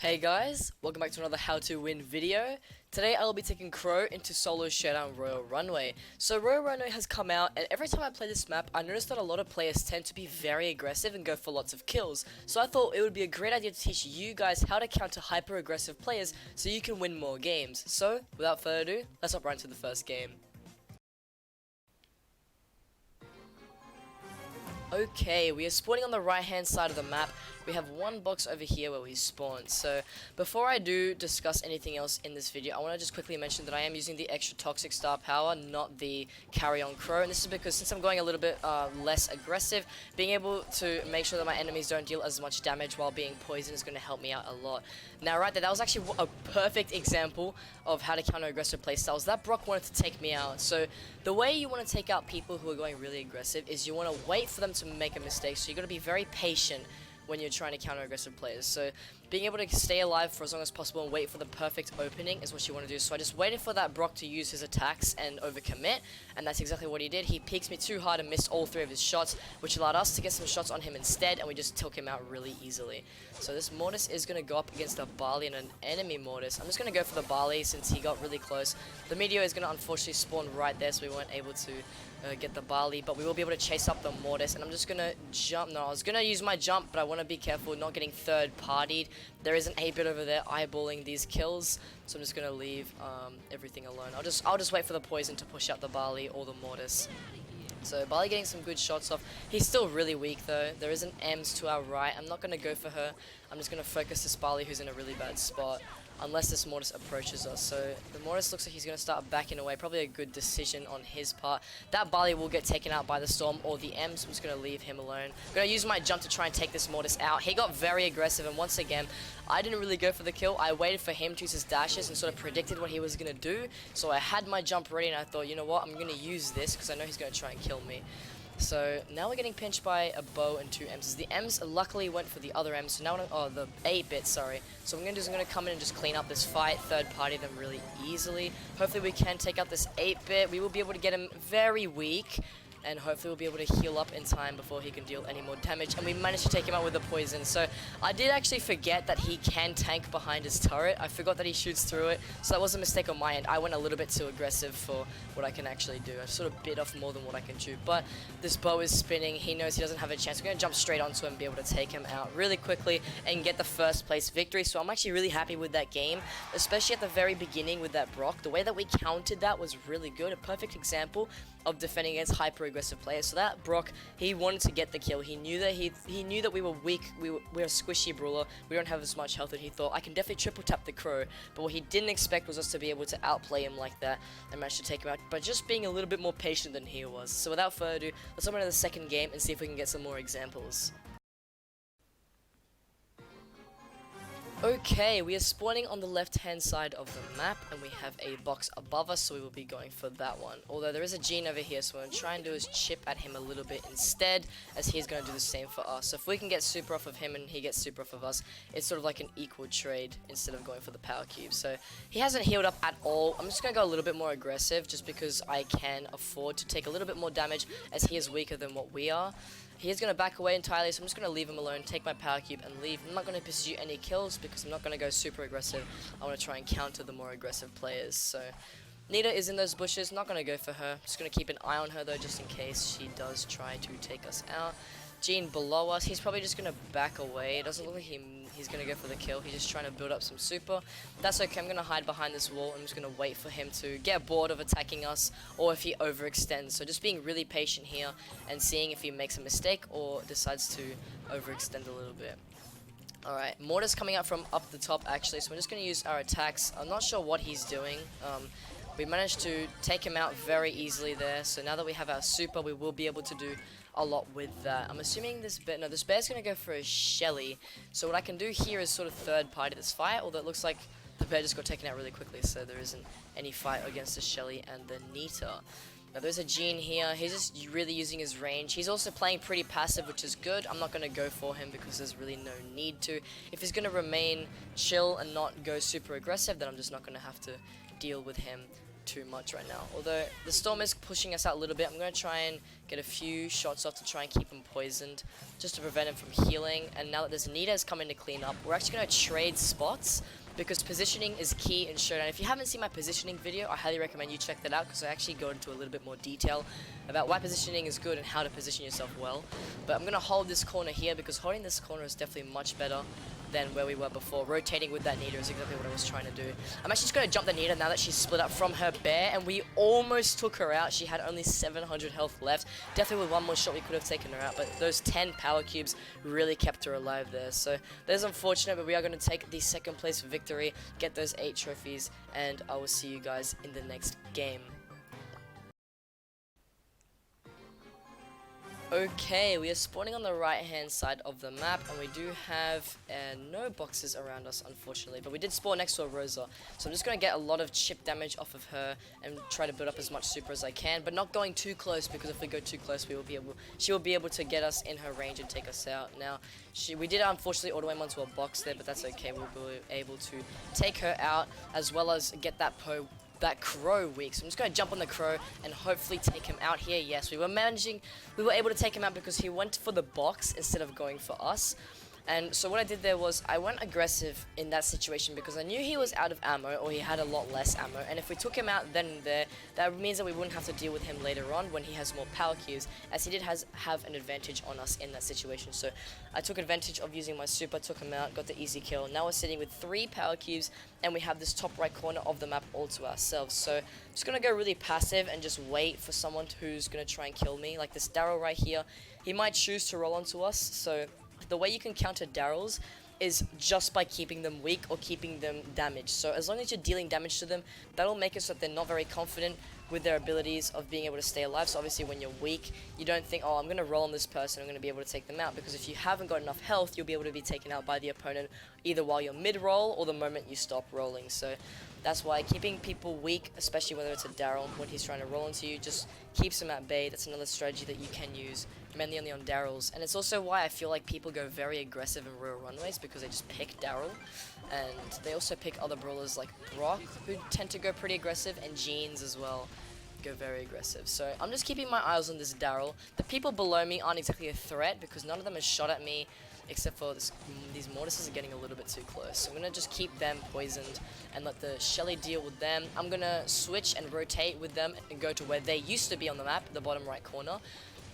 Hey guys, welcome back to another how to win video. Today I will be taking Crow into solo Showdown Royal Runway. So Royal Runway has come out, and every time I play this map I noticed that a lot of players tend to be very aggressive and go for lots of kills. So I thought it would be a great idea to teach you guys how to counter hyper aggressive players so you can win more games. So without further ado, let's hop right into the first game. Okay, we are spawning on the right hand side of the map. We have one box over here where we spawn. So before I do discuss anything else in this video, I want to just quickly mention that I am using the extra toxic star power, not the carry on crow. And this is because since I'm going a little bit less aggressive, being able to make sure that my enemies don't deal as much damage while being poisoned is going to help me out a lot. Now right there, that was actually a perfect example of how to counter aggressive playstyles. That Brock wanted to take me out. So the way you want to take out people who are going really aggressive is you want to wait for them to make a mistake. So you got to be very patient when you're trying to counter aggressive players. So being able to stay alive for as long as possible and wait for the perfect opening is what you want to do. So I just waited for that Brock to use his attacks and overcommit, and that's exactly what he did. He peeks me too hard and missed all three of his shots, which allowed us to get some shots on him instead, and we just took him out really easily. So this Mortis is going to go up against a Barley and an enemy Mortis. I'm just going to go for the Barley since he got really close. The Meteor is going to unfortunately spawn right there, so we weren't able to get the Barley, but we will be able to chase up the Mortis. And I'm just gonna jump. No, I was gonna use my jump, but I want to be careful not getting third partied. There is an 8-bit over there eyeballing these kills, so I'm just gonna leave everything alone. I'll just wait for the poison to push out the Barley or the Mortis. So Barley getting some good shots off. He's still really weak though. There is an Ems to our right. I'm not gonna go for her. I'm just gonna focus this Barley who's in a really bad spot, unless this Mortis approaches us. So the Mortis looks like he's going to start backing away. Probably a good decision on his part. That Barley will get taken out by the Storm or the M, so I'm just going to leave him alone. I'm going to use my jump to try and take this Mortis out. He got very aggressive, and once again, I didn't really go for the kill. I waited for him to use his dashes and sort of predicted what he was going to do. So I had my jump ready, and I thought, you know what, I'm going to use this because I know he's going to try and kill me. So now we're getting pinched by a bow and two M's. The M's luckily went for the other M's, so now the 8-bit, sorry. So I'm gonna come in and just clean up this fight, third party them really easily. Hopefully we can take out this 8-bit. We will be able to get him very weak, and hopefully we'll be able to heal up in time before he can deal any more damage. And we managed to take him out with the poison. So I did actually forget that he can tank behind his turret. I forgot that he shoots through it. So that was a mistake on my end. I went a little bit too aggressive for what I can actually do. I sort of bit off more than what I can chew. But this bow is spinning. He knows he doesn't have a chance. We're going to jump straight onto him and be able to take him out really quickly and get the first place victory. So I'm actually really happy with that game, especially at the very beginning with that Brock. The way that we countered that was really good. A perfect example of defending against hyper aggressive players. So that Brock, he wanted to get the kill. He knew that he knew that we were weak. We're a squishy brawler. We don't have as much health, and he thought I can definitely triple tap the Crow. But what he didn't expect was us to be able to outplay him like that and manage to take him out. But just being a little bit more patient than he was. So without further ado, let's hop into the second game and see if we can get some more examples. Okay, we are spawning on the left-hand side of the map, and we have a box above us, so we will be going for that one. Although there is a Gene over here, so what I'm trying to do is chip at him a little bit instead, as he's going to do the same for us. So if we can get super off of him and he gets super off of us, it's sort of like an equal trade instead of going for the power cube. So he hasn't healed up at all. I'm just going to go a little bit more aggressive, just because I can afford to take a little bit more damage, as he is weaker than what we are. He is going to back away entirely, so I'm just going to leave him alone, take my power cube, and leave. I'm not going to pursue any kills because I'm not going to go super aggressive. I want to try and counter the more aggressive players. So Nita is in those bushes. Not going to go for her. Just going to keep an eye on her though, just in case she does try to take us out. Gene below us. He's probably just going to back away. It doesn't look like he's going to go for the kill. He's just trying to build up some super. That's okay. I'm going to hide behind this wall. I'm just going to wait for him to get bored of attacking us, or if he overextends. So just being really patient here and seeing if he makes a mistake or decides to overextend a little bit. Alright, Mortis coming out from up the top actually, so we're just going to use our attacks. I'm not sure what he's doing. We managed to take him out very easily there, so now that we have our super, we will be able to do a lot with that. I'm assuming this bear's going to go for a Shelly, so what I can do here is sort of third party this fight, although it looks like the bear just got taken out really quickly, so there isn't any fight against the Shelly and the Nita. Now there's a Gene here. He's just really using his range. He's also playing pretty passive, which is good. I'm not going to go for him because there's really no need to. If he's going to remain chill and not go super aggressive, then I'm just not going to have to deal with him too much right now. Although the storm is pushing us out a little bit, I'm going to try and get a few shots off to try and keep him poisoned, just to prevent him from healing. And now that this Nita has come in to clean up, we're actually going to trade spots, because positioning is key in Showdown. If you haven't seen my positioning video, I highly recommend you check that out, because I actually go into a little bit more detail about why positioning is good and how to position yourself well. But I'm going to hold this corner here, because holding this corner is definitely much better than where we were before. Rotating with that Nita is exactly what I was trying to do. I'm actually just going to jump the Nita now that she's split up from her bear, and we almost took her out. She had only 700 health left. Definitely with one more shot we could have taken her out, but those 10 power cubes really kept her alive there. So that is unfortunate, but we are going to take the second place victory, get those 8 trophies, and I will see you guys in the next game. Okay, we are spawning on the right hand side of the map, and we do have no boxes around us, unfortunately, but we did spawn next to a Rosa, so I'm just going to get a lot of chip damage off of her and try to build up as much super as I can, but not going too close, because if we go too close, she will be able to get us in her range and take us out. Now, we did unfortunately auto aim onto a box there, but that's okay. We'll be able to take her out, as well as get that crow weak. So I'm just going to jump on the crow and hopefully take him out here. Yes, we were able to take him out because he went for the box instead of going for us. And so what I did there was I went aggressive in that situation, because I knew he was out of ammo, or he had a lot less ammo, and if we took him out then and there, that means that we wouldn't have to deal with him later on when he has more power cubes, as he did have an advantage on us in that situation. So I took advantage of using my super, took him out, got the easy kill. Now we're sitting with 3 power cubes, and we have this top right corner of the map all to ourselves. So I'm just going to go really passive and just wait for someone who's going to try and kill me, like this Daryl right here. He might choose to roll onto us, so the way you can counter Daryls is just by keeping them weak or keeping them damaged. So as long as you're dealing damage to them, that'll make it so that they're not very confident with their abilities of being able to stay alive. So obviously when you're weak, you don't think, oh, I'm going to roll on this person, I'm going to be able to take them out, because if you haven't got enough health, you'll be able to be taken out by the opponent either while you're mid-roll or the moment you stop rolling. So that's why keeping people weak, especially whether it's a Daryl, when he's trying to roll into you, just keeps them at bay. That's another strategy that you can use, mainly only on Daryls. And it's also why I feel like people go very aggressive in Royal Runways, because they just pick Daryl. And they also pick other brawlers like Brock, who tend to go pretty aggressive, and Jeans as well go very aggressive. So I'm just keeping my eyes on this Daryl. The people below me aren't exactly a threat, because none of them has shot at me, except for these mortises are getting a little bit too close. So I'm going to just keep them poisoned and let the Shelly deal with them. I'm going to switch and rotate with them and go to where they used to be on the map, the bottom right corner,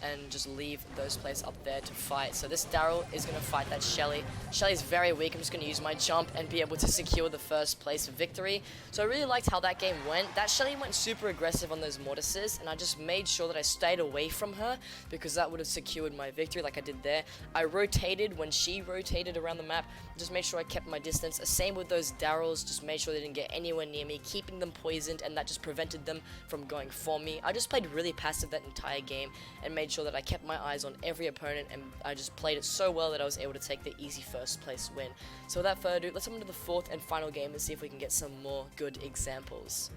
and just leave those players up there to fight. So this Daryl is going to fight that Shelly. Shelly's very weak. I'm just going to use my jump and be able to secure the first place victory. So I really liked how that game went. That Shelly went super aggressive on those mortises, and I just made sure that I stayed away from her, because that would have secured my victory like I did there. I rotated when she rotated around the map, just made sure I kept my distance. Same with those Daryls, just made sure they didn't get anywhere near me, keeping them poisoned, and that just prevented them from going for me. I just played really passive that entire game and made sure that I kept my eyes on every opponent, and I just played it so well that I was able to take the easy first place win. So without further ado, let's move on to the 4th and final game and see if we can get some more good examples.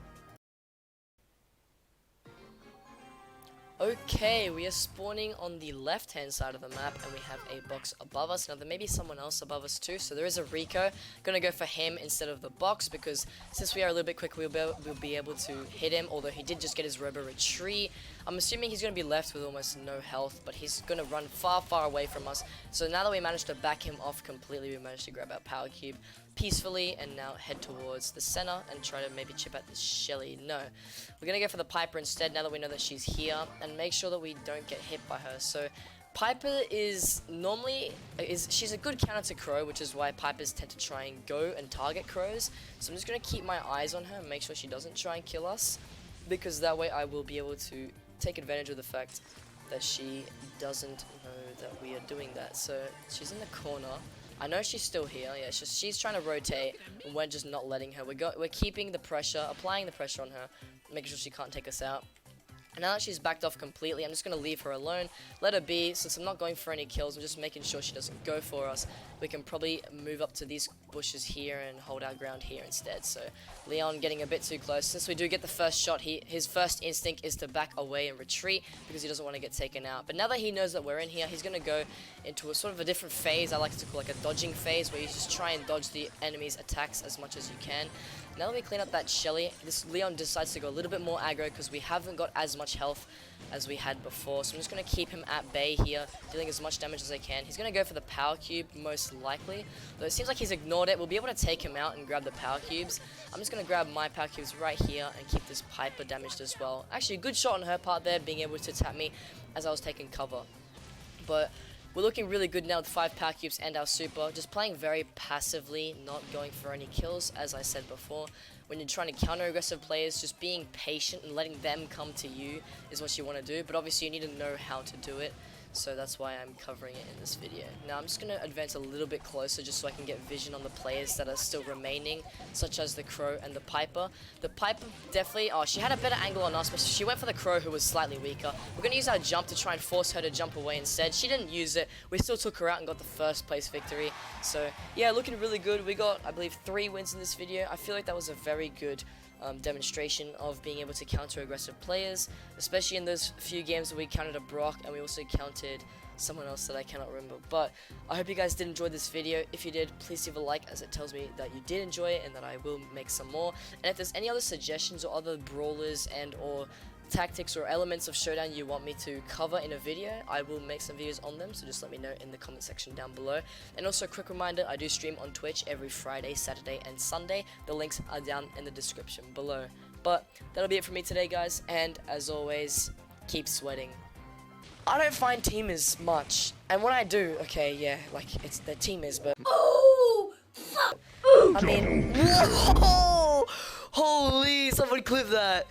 Okay, we are spawning on the left hand side of the map, and we have a box above us. Now there may be someone else above us too, so there is a Rico. Gonna go for him instead of the box, because since we are a little bit quick, we'll be able to hit him, although he did just get his robo retreat. I'm assuming he's going to be left with almost no health, but he's going to run far, far away from us. So now that we managed to back him off completely, we managed to grab our power cube peacefully and now head towards the center and try to maybe chip out this Shelly. No, we're going to go for the Piper instead, now that we know that she's here, and make sure that we don't get hit by her. So Piper is she's a good counter to Crow, which is why Pipers tend to try and go and target Crows. So I'm just going to keep my eyes on her and make sure she doesn't try and kill us, because that way I will be able to take advantage of the fact that she doesn't know that we are doing that. So she's in the corner. I know she's still here. Yeah, she's trying to rotate, and we're just not letting her. We're keeping the pressure, applying the pressure on her, making sure she can't take us out. And now that she's backed off completely, I'm just going to leave her alone, let her be. Since I'm not going for any kills, I'm just making sure she doesn't go for us. We can probably move up to these bushes here and hold our ground here instead. So Leon getting a bit too close. Since we do get the first shot, his first instinct is to back away and retreat because he doesn't want to get taken out. But now that he knows that we're in here, he's going to go into a sort of a different phase. I like to call like a dodging phase, where you just try and dodge the enemy's attacks as much as you can. Now that we clean up that Shelly, this Leon decides to go a little bit more aggro because we haven't got as much health as we had before. So I'm just going to keep him at bay here, dealing as much damage as I can. He's going to go for the power cube most likely, though it seems like he's ignored it. We'll be able to take him out and grab the power cubes. I'm just going to grab my power cubes right here and keep this Piper damaged as well. Actually, a good shot on her part there, being able to tap me as I was taking cover. But we're looking really good now with 5 power cubes and our super. Just playing very passively, not going for any kills, as I said before. When you're trying to counter aggressive players, just being patient and letting them come to you is what you want to do. But obviously you need to know how to do it. So that's why I'm covering it in this video. Now I'm just going to advance a little bit closer just so I can get vision on the players that are still remaining, such as the Crow and the Piper. The Piper definitely, she had a better angle on us, but she went for the Crow, who was slightly weaker. We're going to use our jump to try and force her to jump away instead. She didn't use it. We still took her out and got the first place victory. So yeah, looking really good. We got, I believe, 3 wins in this video. I feel like that was a very good demonstration of being able to counter aggressive players, especially in those few games where we countered a Brock and we also countered someone else that I cannot remember. But I hope you guys did enjoy this video. If you did, please leave a like, as it tells me that you did enjoy it and that I will make some more. And if there's any other suggestions or other brawlers and or tactics or elements of Showdown you want me to cover in a video, I will make some videos on them, so just let me know in the comment section down below. And also a quick reminder, I do stream on Twitch every Friday, Saturday and Sunday. The links are down in the description below. But that'll be it for me today, guys, and as always, keep sweating. I don't find teamers much, and when I do, okay, yeah, like, it's the teamers, but oh, I mean, whoa, holy, someone clip that.